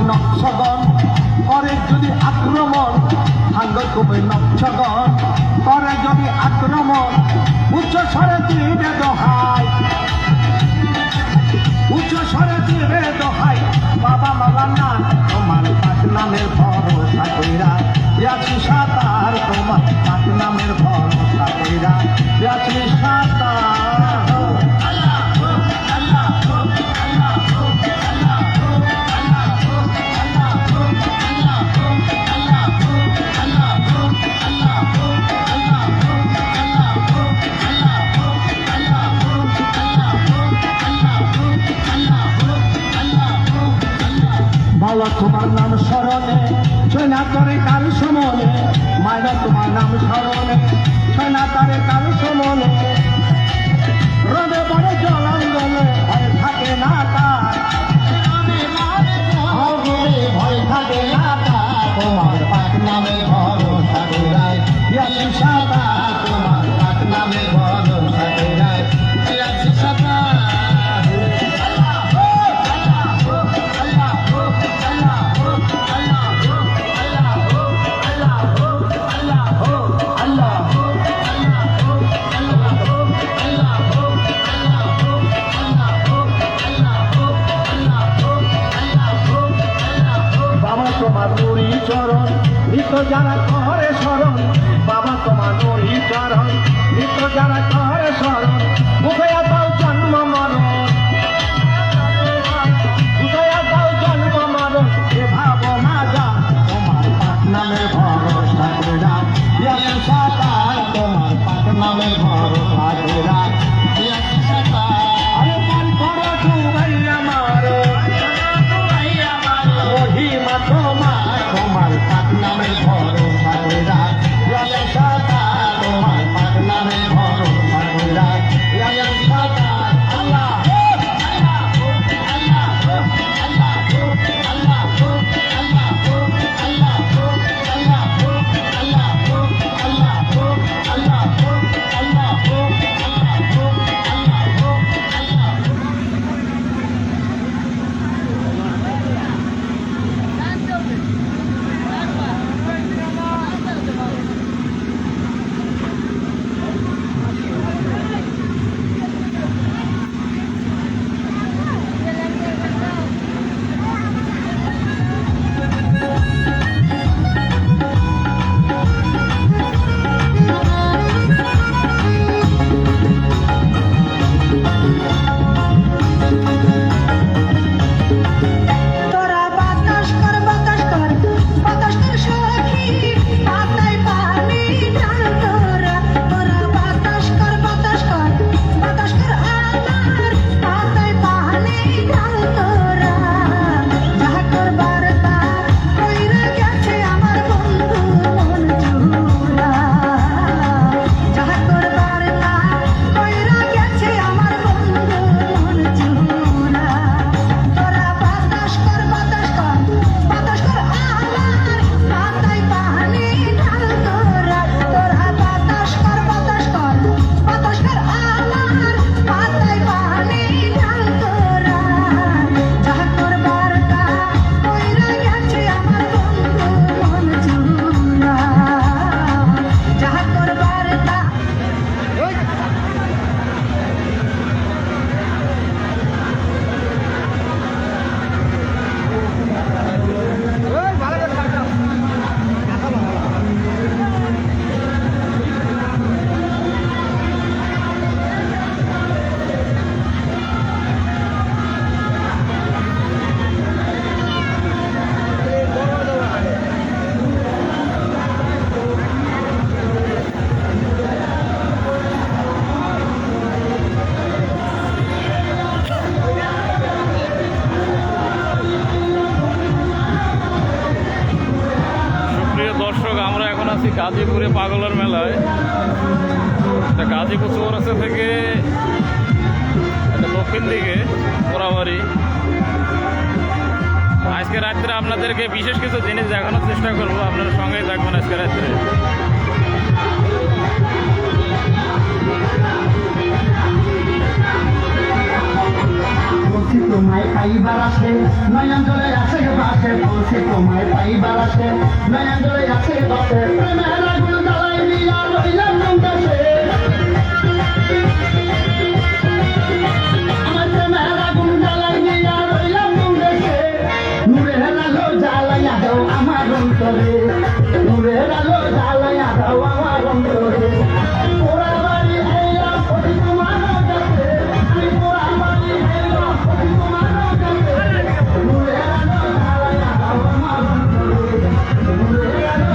নকশগণ করে যদি আক্রমণ, সাংঘর্ষিক নকশগণ করে যদি আক্রমণ, উচ্চ স্বরে দিবে দোহাই, উচ্চ স্বরে দিবে দোহাই, বাবা মাওলানা তোমার পাক নামের ভরসা কইরা আছি সাতার, তোমার পাক নামের ভরসা কইরা আছি সাতার। বাবা তোমার নাম স্মরণে ছয়না করে কাল সমনে, মায়েরা তোমার নাম স্মরণে ছয়না করে কাল সমনে, রোদে পড়ে জলাঙ্গলে ভয় থাকে না তার, ভয় থাকে না তার, তোমার পাক নামে ভরসা কইরাই আছি সাতার, তোমার পাক নামে ভরসা কইরাই আছি সাতার। তোমার নুরি চরণ নিত্য যারা করে স্মরণ, বাবা তোমার নুরি চরণ নিত্য যারা করে স্মরণ, উদয়া দাও জন্ম মরণ, উদয়া দাও জন্ম মরণ, এ ভাবনা যা তোমার পাক নামের ভরসা কইরা আছি সাতার, তোমার পাক নামের ভরসা কইরা আছি সাতার। আরে পান করো ডুবাই আমার মহিমা তোমার, তোমার পাক নামের ভরসা কইরা আছি সাতার, তোমার পাক নামের ভরসা কইরা আছি সাতার। আল্লাহ আছি গাজীপুরে পাগলের মেলায়। এটা গাজীপুর চৌরাস্তা থেকে এটা দক্ষিণ দিকে পোড়াবাড়ি। আজকে রাত্রে আপনাদেরকে বিশেষ কিছু জিনিস দেখানোর চেষ্টা করবো, আপনারা সঙ্গেই থাকবেন আজকে রাত্রে। তোমায় পাইবার আছে নয়নজলে আছে বাসে, বলছি তোমায় পাইবার আছে নয়নজলে আছে বাসে, প্রেমের আগুন জ্বালাই দিয়া রইলাম মন্দাসে, আমার প্রেমের আগুন জ্বালাই দিয়া রইলাম মন্দাসে, নূরের আলো জ্বালাইয়া দাও আমার অন্তরে, নূরের আলো জ্বালাইয়া দাও আমার অন্তরে, পোড়া বাড়ি এলাম ওই তোমার কাছে, আমি পোড়া বাড়ি এলাম ওই তোমার কাছে, নূরের আলো জ্বালাইয়া দাও আমার অন্তরে, নূরের আলো